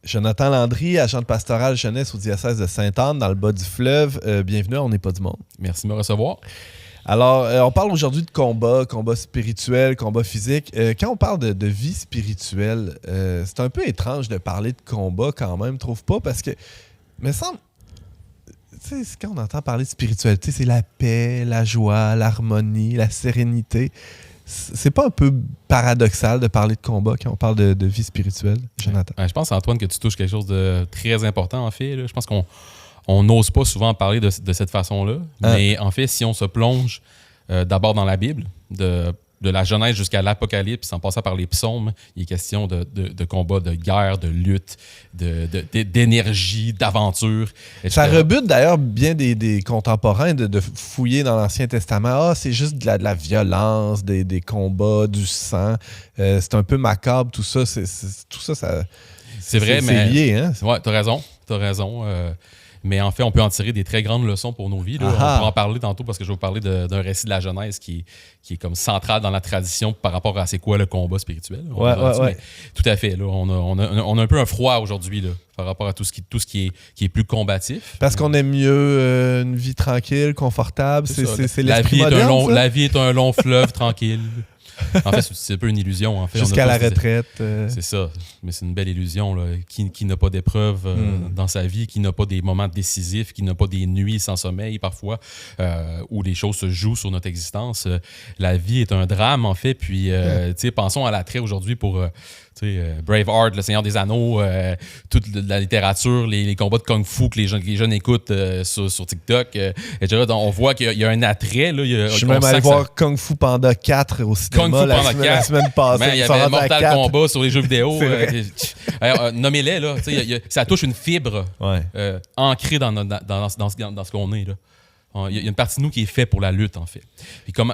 Jonathan Landry, agent de pastoral jeunesse au diocèse de Sainte-Anne, dans le bas du fleuve. Bienvenue à On n'est pas du monde. Merci de me recevoir. Alors, on parle aujourd'hui de combat spirituel, combat physique. Quand on parle de vie spirituelle, c'est un peu étrange de parler de combat quand même, trouve pas? Parce que, me semble, tu sais, quand on entend parler de spiritualité, c'est la paix, la joie, l'harmonie, la sérénité. C'est pas un peu paradoxal de parler de combat quand on parle de vie spirituelle, Jonathan? Je pense, Antoine, que tu touches quelque chose de très important, en fait. Là. Je pense qu'on n'ose pas souvent parler de cette façon-là. Mais en fait, si on se plonge d'abord dans la Bible, de la Genèse jusqu'à l'Apocalypse, en passant par les psaumes, il est question de combat, de guerre, de lutte, d'énergie, d'aventure, etc. Ça rebute d'ailleurs bien des contemporains de fouiller dans l'Ancien Testament. Ah, c'est juste de la violence, des combats, du sang. C'est un peu macabre, tout ça. Tout ça, c'est vrai, mais... C'est lié, hein? Ouais, t'as raison. Mais en fait, on peut en tirer des très grandes leçons pour nos vies. Là. On pourra en parler tantôt parce que je vais vous parler d'un récit de la Genèse qui est comme central dans la tradition par rapport à c'est quoi le combat spirituel. Ouais. Tout à fait. Là, on a un peu un froid aujourd'hui là, par rapport à tout ce qui est plus combatif. Parce qu'on aime mieux une vie tranquille, confortable. C'est l'esprit moderne, la vie est un long fleuve tranquille. En fait, c'est un peu une illusion. En fait. Jusqu'à la retraite. C'est ça. Mais c'est une belle illusion. Là. Qui n'a pas d'épreuves dans sa vie, qui n'a pas des moments décisifs, qui n'a pas des nuits sans sommeil parfois, où les choses se jouent sur notre existence. La vie est un drame, en fait. Puis, pensons à l'attrait aujourd'hui pour... Braveheart, Le Seigneur des Anneaux, toute la littérature, les combats de Kung Fu que les jeunes écoutent sur TikTok, etc. Donc, on voit qu'il y a un attrait. Là, je suis même allé voir Kung Fu Panda 4 au cinéma la semaine passée. Il y avait Mortal Kombat sur les jeux vidéo. Nommez-les, là. Ça touche une fibre ancrée dans ce qu'on est. Là. Il y a une partie de nous qui est fait pour la lutte, en fait. Puis comme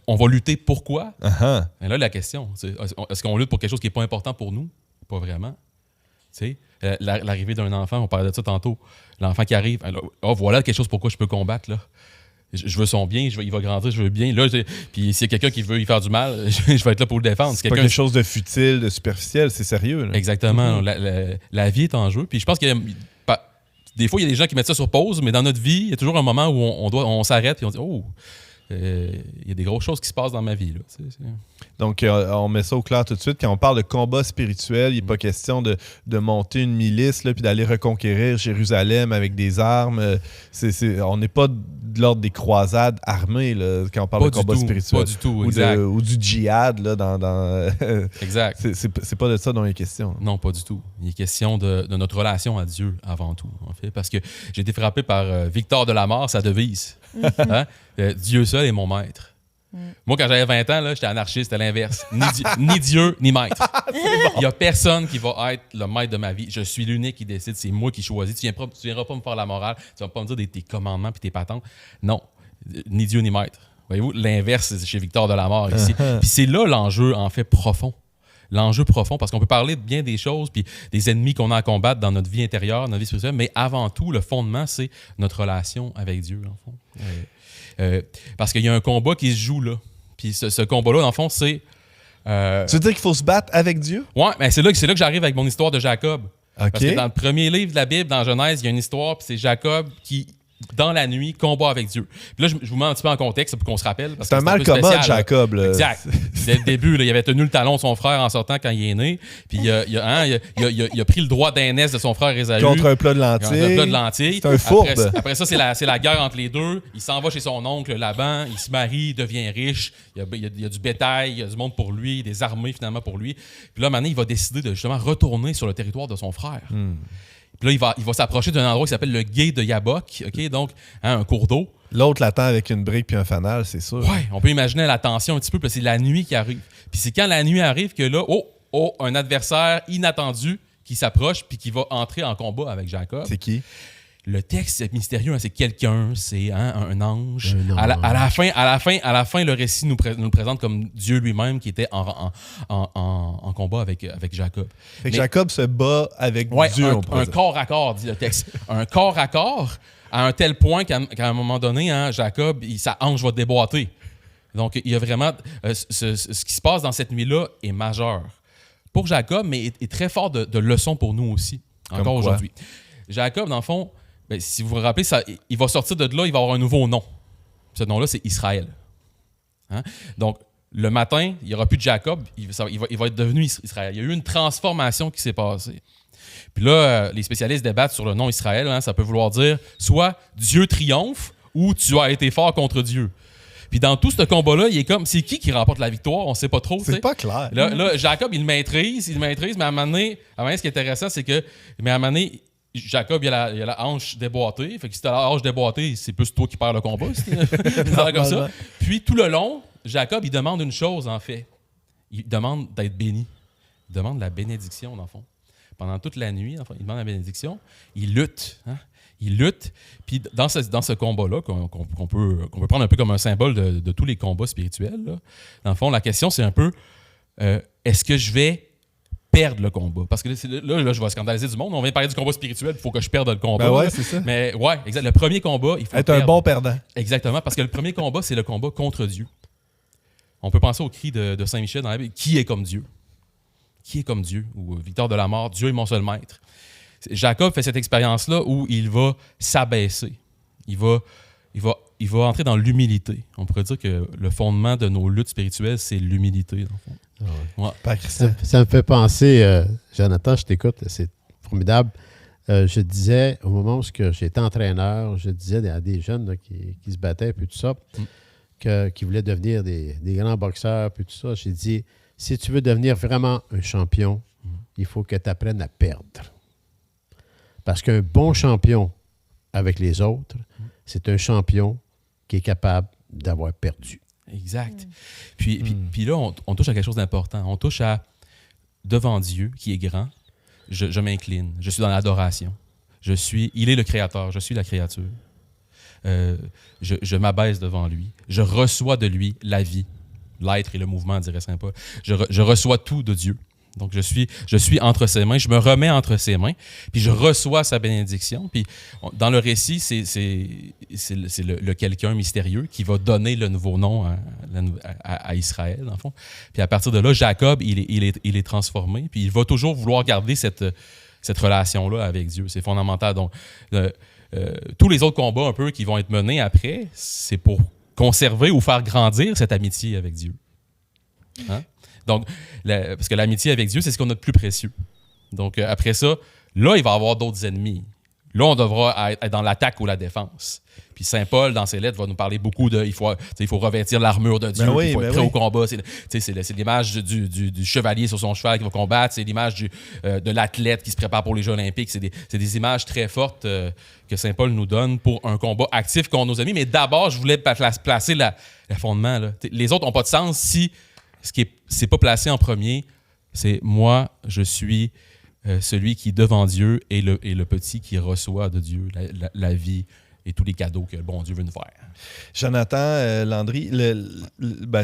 on va lutter pourquoi? Et là, la question, est-ce qu'on lutte pour quelque chose qui n'est pas important pour nous? Pas vraiment. L'arrivée d'un enfant, on parlait de ça tantôt. L'enfant qui arrive, voilà quelque chose pourquoi je peux combattre. Là. Je veux son bien, il va grandir, je veux bien. Là, puis s'il y a quelqu'un qui veut y faire du mal, je vais être là pour le défendre. C'est pas quelque chose de futile, de superficiel, c'est sérieux. Là. Exactement. La vie est en jeu. Puis je pense qu'il y a... Des fois, il y a des gens qui mettent ça sur pause, mais dans notre vie, il y a toujours un moment où on s'arrête et on dit « Oh, il y a des grosses choses qui se passent dans ma vie. » là. Donc, on met ça au clair tout de suite. Quand on parle de combat spirituel, il n'est pas question de monter une milice puis d'aller reconquérir Jérusalem avec des armes. On n'est pas de l'ordre des croisades armées là, quand on parle de combat spirituel. Pas du tout, exact. Ou du djihad. Là, exact. C'est pas de ça dont il est question. Non, pas du tout. Il est question de notre relation à Dieu avant tout, en fait. Parce que j'ai été frappé par Victor de la Mort, sa devise. Hein? Dieu seul est mon maître. Moi, quand j'avais 20 ans, là, j'étais anarchiste, c'était l'inverse. Ni Dieu, ni maître. Il n'y a personne qui va être le maître de ma vie. Je suis l'unique qui décide, c'est moi qui choisis. Tu ne viendras pas me faire la morale, tu ne vas pas me dire tes commandements et tes patentes. Non, ni Dieu, ni maître. Voyez-vous, l'inverse, c'est chez Victor de la Mort ici. Puis c'est là l'enjeu, en fait, profond. L'enjeu profond, parce qu'on peut parler de bien des choses, puis des ennemis qu'on a à combattre dans notre vie intérieure, notre vie spirituelle, mais avant tout, le fondement, c'est notre relation avec Dieu, en fond. Parce qu'il y a un combat qui se joue là. Puis ce combat-là, dans le fond, c'est... Tu veux dire qu'il faut se battre avec Dieu? Ouais, mais c'est là que j'arrive avec mon histoire de Jacob. Okay. Parce que dans le premier livre de la Bible, dans Genèse, il y a une histoire, puis c'est Jacob qui... dans la nuit, combat avec Dieu. Puis là, je vous mets un petit peu en contexte pour qu'on se rappelle. C'est un mal commode, Jacob. Là. Exact. Dès le début, là, il avait tenu le talon de son frère en sortant quand il est né. Puis il a pris le droit d'aînesse de son frère Ésaü. Contre un plat de lentilles. C'est un fourbe. Après ça, c'est la guerre entre les deux. Il s'en va chez son oncle Laban. Il se marie, il devient riche. Il y a du bétail, il y a du monde pour lui, des armées finalement pour lui. Puis là, maintenant, il va décider de justement retourner sur le territoire de son frère. Puis là, il va s'approcher d'un endroit qui s'appelle le Gué de Yabok, okay? Donc un cours d'eau. L'autre l'attend avec une brique puis un fanal, c'est sûr. Oui, on peut imaginer la tension un petit peu, puis c'est la nuit qui arrive. Puis c'est quand la nuit arrive que là, un adversaire inattendu qui s'approche puis qui va entrer en combat avec Jacob. C'est qui? Le texte est mystérieux, hein, c'est quelqu'un, c'est un ange. À la fin, le récit nous le présente comme Dieu lui-même qui était en combat avec Jacob. Fait que Jacob se bat avec Dieu. Un corps à corps, dit le texte. Un corps à corps, à un tel point qu'à un moment donné, hein, Jacob, sa hanche va déboîter. Donc, il y a vraiment... ce qui se passe dans cette nuit-là est majeur. Pour Jacob, mais est très fort de leçon pour nous aussi. Encore aujourd'hui. Jacob, dans le fond, ben, si vous vous rappelez, il va sortir de là, il va avoir un nouveau nom. Ce nom-là, c'est Israël. Hein? Donc, le matin, il n'y aura plus de Jacob, il va être devenu Israël. Il y a eu une transformation qui s'est passée. Puis là, les spécialistes débattent sur le nom Israël. Hein, ça peut vouloir dire soit Dieu triomphe ou tu as été fort contre Dieu. Puis dans tout ce combat-là, il est comme, c'est qui remporte la victoire? On ne sait pas trop. C'est pas clair. Là, Jacob, il le maîtrise, mais à un moment donné, ce qui est intéressant, c'est que, mais à un moment donné, Jacob, il a la hanche déboîtée. Fait que si tu as la hanche déboîtée, c'est plus toi qui perds le combat. Comme ça. Puis tout le long, Jacob, il demande une chose, en fait. Il demande d'être béni. Il demande la bénédiction, dans le fond. Pendant toute la nuit, il demande la bénédiction. Il lutte. Hein? Il lutte. Puis dans ce combat-là, qu'on peut prendre un peu comme un symbole de tous les combats spirituels, là, dans le fond, la question, c'est un peu est-ce que je vais perdre le combat? Parce que là, je vais scandaliser du monde. On vient de parler du combat spirituel, il faut que je perde le combat. Ben ouais, c'est ça. Mais ouais, exact. Le premier combat, il faut être perdre. Un bon perdant. Exactement, parce que le premier combat, c'est le combat contre Dieu. On peut penser au cri de Saint-Michel dans la Bible. Qui est comme Dieu? Qui est comme Dieu? Ou Victor de la mort, Dieu est mon seul maître. Jacob fait cette expérience-là où il va s'abaisser. Il va entrer dans l'humilité. On pourrait dire que le fondement de nos luttes spirituelles, c'est l'humilité, dans le fond. Ouais. Ça me fait penser, Jonathan, je t'écoute, c'est formidable. Je disais, au moment où j'étais entraîneur, je disais à des jeunes là, qui se battaient, puis tout ça, qui voulaient devenir des grands boxeurs, puis tout ça, j'ai dit, si tu veux devenir vraiment un champion, il faut que tu apprennes à perdre. Parce qu'un bon champion avec les autres, c'est un champion qui est capable d'avoir perdu. Exact. Puis là, on touche à quelque chose d'important. On touche à, devant Dieu, qui est grand, je m'incline. Je suis dans l'adoration. Il est le créateur. Je suis la créature. Je m'abaisse devant lui. Je reçois de lui la vie, l'être et le mouvement, dirait Saint Paul. Je reçois tout de Dieu. Donc, je suis entre ses mains, je me remets entre ses mains, puis je reçois sa bénédiction. Puis, dans le récit, c'est le quelqu'un mystérieux qui va donner le nouveau nom à Israël, dans le fond. Puis, à partir de là, Jacob, il est transformé, puis il va toujours vouloir garder cette relation-là avec Dieu. C'est fondamental. Donc, tous les autres combats un peu qui vont être menés après, c'est pour conserver ou faire grandir cette amitié avec Dieu. Hein? Donc, parce que l'amitié avec Dieu, c'est ce qu'on a de plus précieux. Donc, après ça, là, il va y avoir d'autres ennemis. Là, on devra être dans l'attaque ou la défense. Puis Saint Paul, dans ses lettres, va nous parler beaucoup de il faut revêtir l'armure de Dieu, il faut être prêt au combat. C'est l'image du chevalier sur son cheval qui va combattre, c'est l'image de l'athlète qui se prépare pour les Jeux olympiques. C'est des images très fortes que Saint Paul nous donne pour un combat actif contre nos amis. Mais d'abord, je voulais placer le fondement. Là. Les autres n'ont pas de sens si c'est pas placé en premier. C'est moi, je suis celui qui, devant Dieu, est le petit qui reçoit de Dieu la vie et tous les cadeaux que le bon Dieu veut nous faire. Jonathan, Landry,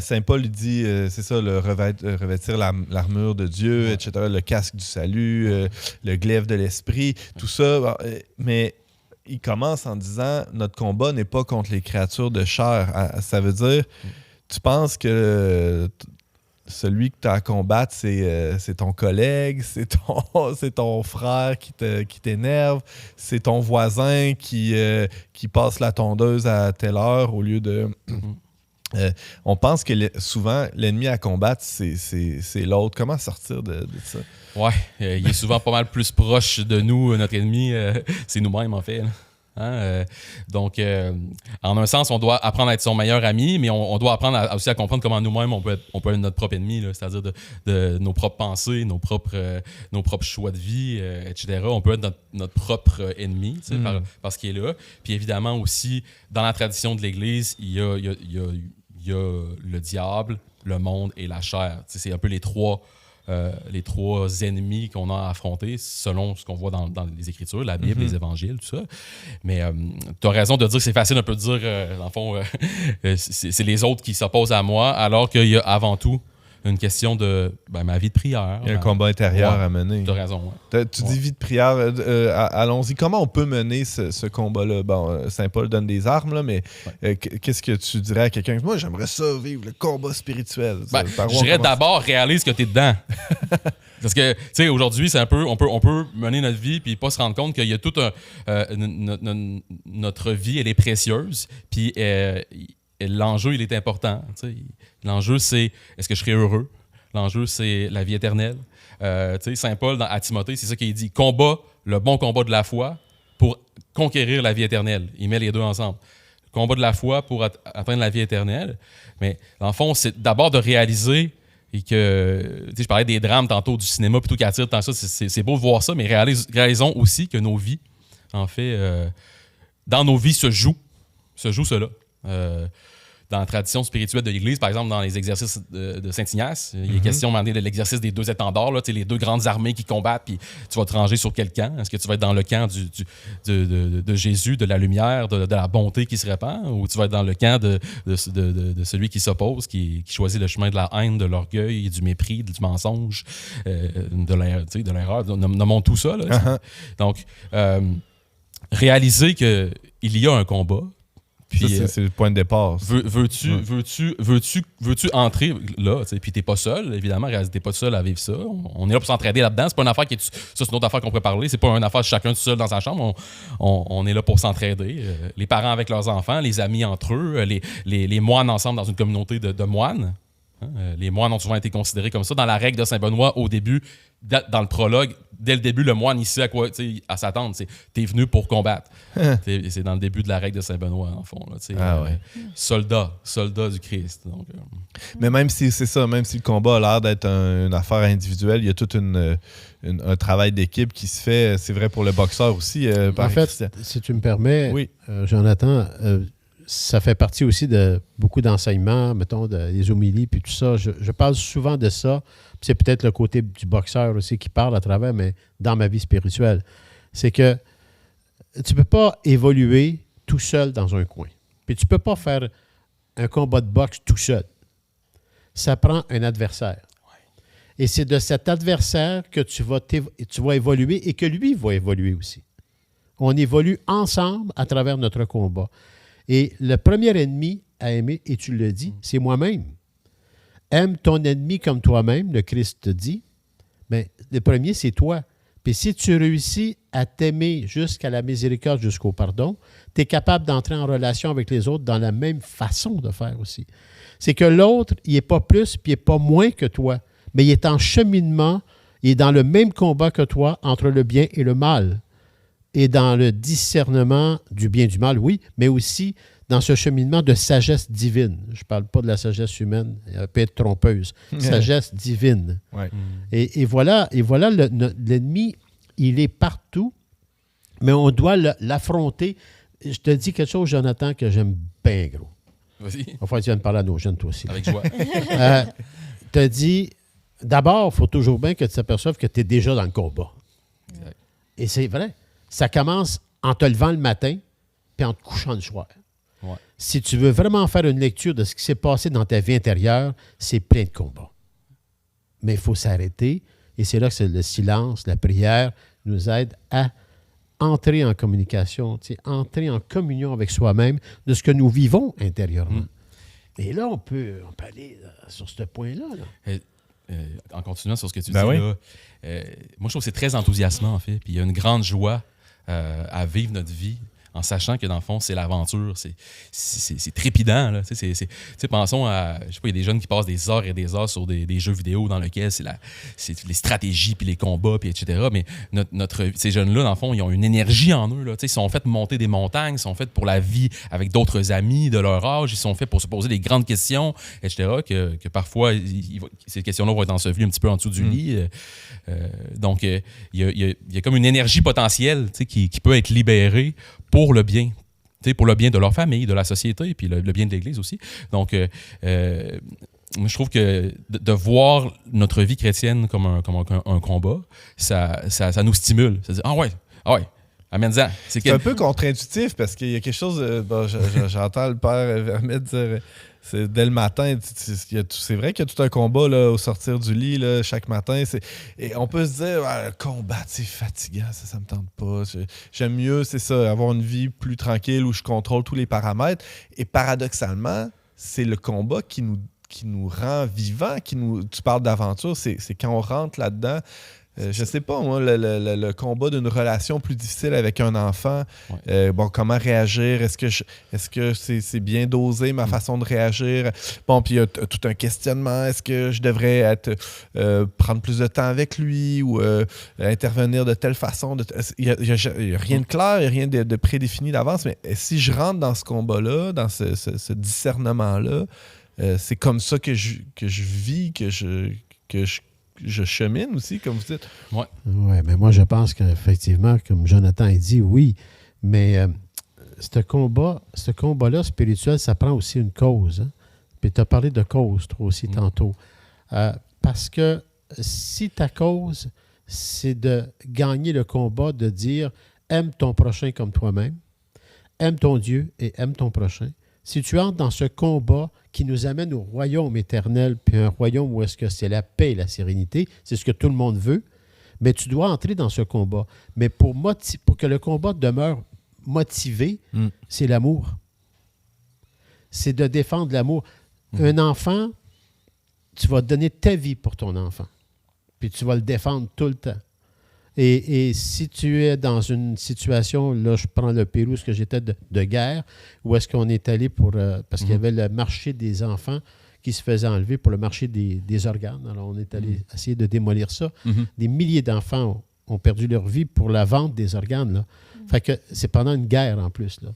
Saint Paul lui dit, c'est ça, revêtir l'armure de Dieu, etc., le casque du salut, le glaive de l'esprit, tout ça. Mais il commence en disant, notre combat n'est pas contre les créatures de chair. Ça veut dire, tu penses que celui que tu as à combattre, c'est ton collègue, c'est ton frère qui t'énerve, c'est ton voisin qui passe la tondeuse à telle heure au lieu de... on pense que souvent, l'ennemi à combattre, c'est l'autre. Comment sortir de ça? Ouais, il est souvent pas mal plus proche de nous, notre ennemi, c'est nous-mêmes en fait. Là. Hein? Donc, en un sens, on doit apprendre à être son meilleur ami, mais on doit apprendre aussi à comprendre comment nous-mêmes, on peut être notre propre ennemi, là, c'est-à-dire de nos propres pensées, nos propres choix de vie, etc. On peut être notre propre ennemi par ce qui est là. Puis évidemment aussi, dans la tradition de l'Église, il y a le diable, le monde et la chair. C'est un peu les trois ennemis qu'on a à affronter selon ce qu'on voit dans les Écritures, la Bible, les Évangiles, tout ça. Mais tu as raison de dire que c'est facile un peu de dire, dans le fond, c'est les autres qui s'opposent à moi, alors qu'il y a avant tout une question de ma vie de prière. Il y a un combat intérieur à mener. Tu as raison. Ouais. Tu dis vie de prière. Allons-y. Comment on peut mener ce combat-là? Bon, Saint Paul donne des armes, là, mais qu'est-ce que tu dirais à quelqu'un? Moi, j'aimerais ça vivre le combat spirituel. Je dirais d'abord, réalise que tu es dedans. Parce que, tu sais, aujourd'hui, c'est un peu, on peut mener notre vie puis pas se rendre compte qu'il y a toute notre vie, elle est précieuse. Puis l'enjeu, il est important. T'sais. L'enjeu, c'est est-ce que je serai heureux? L'enjeu, c'est la vie éternelle. Saint Paul, à Timothée, c'est ça qu'il dit. Combat, le bon combat de la foi pour conquérir la vie éternelle. Il met les deux ensemble. Le combat de la foi pour atteindre la vie éternelle. Mais, dans le fond, c'est d'abord de réaliser et que, je parlais des drames tantôt du cinéma plutôt qu'à tant ça, c'est beau de voir ça, mais réalisons aussi que nos vies, en fait, dans nos vies se joue cela. Dans la tradition spirituelle de l'Église, par exemple, dans les exercices de Saint-Ignace, il est question de l'exercice des 2 étendards, là, les 2 grandes armées qui combattent, puis tu vas te ranger sur quel camp? Est-ce que tu vas être dans le camp de Jésus, de la lumière, de la bonté qui se répand, ou tu vas être dans le camp de celui qui s'oppose, qui choisit le chemin de la haine, de l'orgueil, du mépris, du mensonge, de l'erreur? Nommons tout ça. Là, Donc, réaliser qu'il y a un combat. Puis, ça, c'est le point de départ. Veux-tu entrer là? Puis t'es pas seul, évidemment. T'es pas seul à vivre ça. On est là pour s'entraider là-dedans. C'est pas une affaire ça, c'est une autre affaire qu'on peut parler. C'est pas une affaire de chacun tout seul dans sa chambre. On est là pour s'entraider. Les parents avec leurs enfants, les amis entre eux, les moines ensemble dans une communauté de moines. Les moines ont souvent été considérés comme ça. Dans la règle de Saint-Benoît, au début, dans le prologue, dès le début, le moine, il sait à s'attendre. T'es venu pour combattre. C'est dans le début de la règle de Saint-Benoît, en fond. Soldat du Christ. Donc, Mais même si c'est ça, même si le combat a l'air d'être une affaire individuelle, il y a tout un travail d'équipe qui se fait. C'est vrai pour le boxeur aussi. En fait, si tu me permets, oui. Jonathan, ça fait partie aussi de beaucoup d'enseignements, mettons, des homélies, puis tout ça. Je parle souvent de ça. C'est peut-être le côté du boxeur aussi qui parle à travers, mais dans ma vie spirituelle. C'est que tu ne peux pas évoluer tout seul dans un coin. Puis tu ne peux pas faire un combat de boxe tout seul. Ça prend un adversaire. Ouais. Et c'est de cet adversaire que tu vas évoluer et que lui va évoluer aussi. On évolue ensemble à travers notre combat. Et le premier ennemi à aimer, et tu le dis, c'est moi-même. Aime ton ennemi comme toi-même, le Christ te dit. Mais le premier, c'est toi. Puis si tu réussis à t'aimer jusqu'à la miséricorde, jusqu'au pardon, tu es capable d'entrer en relation avec les autres dans la même façon de faire aussi. C'est que l'autre, il n'est pas plus, puis il n'est pas moins que toi, mais il est en cheminement, il est dans le même combat que toi entre le bien et le mal. Et dans le discernement du bien et du mal, oui, mais aussi dans ce cheminement de sagesse divine. Je ne parle pas de la sagesse humaine, elle peut être trompeuse. Sagesse divine. Ouais. Et voilà l'ennemi, il est partout, mais on doit l'affronter. Je te dis quelque chose, Jonathan, que j'aime bien gros. Vas-y. Enfin, tu viens de parler à nos jeunes, toi aussi. Avec joie. Tu as dit, d'abord, il faut toujours bien que tu t'aperçoives que tu es déjà dans le combat. Exact. Et c'est vrai. Ça commence en te levant le matin puis en te couchant le soir. Ouais. Si tu veux vraiment faire une lecture de ce qui s'est passé dans ta vie intérieure, c'est plein de combats. Mais il faut s'arrêter. Et c'est là que le silence, la prière nous aide à entrer en communication, entrer en communion avec soi-même de ce que nous vivons intérieurement. Et là, on peut aller sur ce point-là. En continuant sur ce que tu dis, oui. là, moi, je trouve que c'est très enthousiasmant, en fait. Puis il y a une grande joie à vivre notre vie en sachant que, dans le fond, c'est l'aventure. C'est trépidant. Là. Pensons à... Je sais pas, il y a des jeunes qui passent des heures et des heures sur des jeux vidéo dans lesquels c'est les stratégies, puis les combats, puis etc. Mais ces jeunes-là, dans le fond, ils ont une énergie en eux. Là. Ils sont faits pour monter des montagnes, ils sont faits pour la vie avec d'autres amis de leur âge, ils sont faits pour se poser des grandes questions, etc. Que parfois, ces questions-là vont être ensevelies un petit peu en dessous du lit. Donc, il y a comme une énergie potentielle qui peut être libérée pour le bien, pour le bien de leur famille, de la société, puis le bien de l'Église aussi. Donc, moi, je trouve que de voir notre vie chrétienne comme un combat, ça nous stimule. Ça dit, ah ouais, Amène-en. C'est un peu contre-intuitif parce qu'il y a quelque chose. J'entends le père Vermette dire. C'est dès le matin. C'est vrai qu'il y a tout un combat là, au sortir du lit là, chaque matin. Et on peut se dire, le combat, c'est fatigant, ça me tente pas. J'aime mieux, c'est ça, avoir une vie plus tranquille où je contrôle tous les paramètres. Et paradoxalement, c'est le combat qui nous rend vivants. Tu parles d'aventure, c'est quand on rentre là-dedans. Je sais pas, moi, le combat d'une relation plus difficile avec un enfant, comment réagir? Est-ce que c'est bien dosé, ma façon de réagir? Bon, puis il y a tout un questionnement. Est-ce que je devrais prendre plus de temps avec lui ou intervenir de telle façon? Il n'y a rien de clair, il n'y a rien de prédéfini d'avance, mais si je rentre dans ce combat-là, dans ce discernement-là, c'est comme ça que je vis, que je chemine aussi, comme vous dites. Oui, mais moi, je pense qu'effectivement, comme Jonathan a dit, oui, mais ce combat-là spirituel, ça prend aussi une cause. Hein? Puis tu as parlé de cause, toi aussi, tantôt. Parce que si ta cause, c'est de gagner le combat, de dire « aime ton prochain comme toi-même », « aime ton Dieu et aime ton prochain », si tu entres dans ce combat qui nous amène au royaume éternel, puis un royaume où est-ce que c'est la paix et la sérénité, c'est ce que tout le monde veut, mais tu dois entrer dans ce combat. Mais pour que le combat demeure motivé, c'est l'amour. C'est de défendre l'amour. Un enfant, tu vas donner ta vie pour ton enfant, puis tu vas le défendre tout le temps. Et si tu es dans une situation, là, je prends le Pérou, ce que j'étais de guerre, où est-ce qu'on est allé parce qu'il y avait le marché des enfants qui se faisait enlever pour le marché des organes. Alors, on est allé essayer de démolir ça. Des milliers d'enfants ont perdu leur vie pour la vente des organes. Là. Fait que c'est pendant une guerre en plus. Là.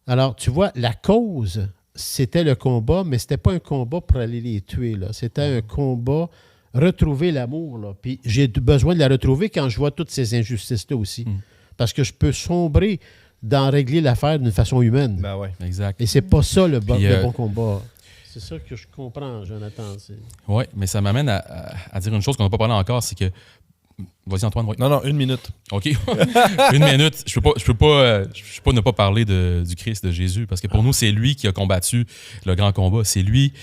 Alors, tu vois, la cause, c'était le combat, mais c'était pas un combat pour aller les tuer. Là. C'était un combat... retrouver l'amour, là. Puis j'ai besoin de la retrouver quand je vois toutes ces injustices-là aussi. Parce que je peux sombrer dans régler l'affaire d'une façon humaine. Ben ouais. Exact. Et c'est pas ça le bon combat. C'est ça que je comprends, Jonathan. Oui, mais ça m'amène à dire une chose qu'on n'a pas parlé encore, c'est que... Vas-y, Antoine. Oui. Non, 1 minute. OK. 1 minute. Je peux pas ne pas parler du Christ, de Jésus, parce que pour nous, c'est lui qui a combattu le grand combat. C'est lui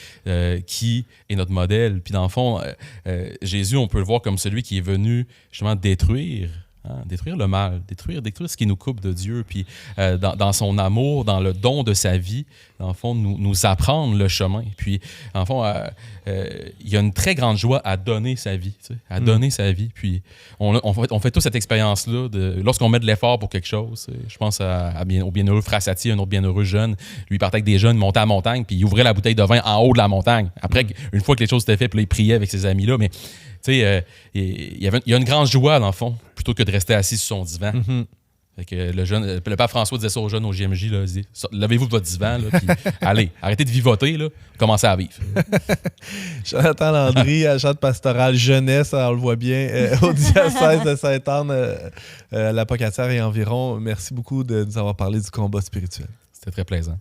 qui est notre modèle. Puis dans le fond, Jésus, on peut le voir comme celui qui est venu justement détruire le mal, détruire ce qui nous coupe de Dieu, puis dans son amour, dans le don de sa vie, dans le fond, nous apprendre le chemin. Puis, dans le fond, il y a une très grande joie à donner sa vie, tu sais, à donner sa vie. Puis, on fait toute cette expérience-là, lorsqu'on met de l'effort pour quelque chose. Je pense au bienheureux Frassati, un autre bienheureux jeune. Lui, il partait avec des jeunes, il montait à la montagne, puis il ouvrait la bouteille de vin en haut de la montagne. Après, une fois que les choses étaient faites, puis là, il priait avec ses amis-là, mais tu sais, il y a une grande joie, dans le fond, plutôt que de rester assis sur son divan. Fait que le pape François disait ça aux jeunes au JMJ, là, il dit, levez-vous de votre divan, là, puis allez, arrêtez de vivoter, là, commencez à vivre. Jonathan Landry, agent pastoral jeunesse, on le voit bien, au diocèse de Sainte-Anne, la Pocatière et environ. Merci beaucoup de nous avoir parlé du combat spirituel. C'était très plaisant.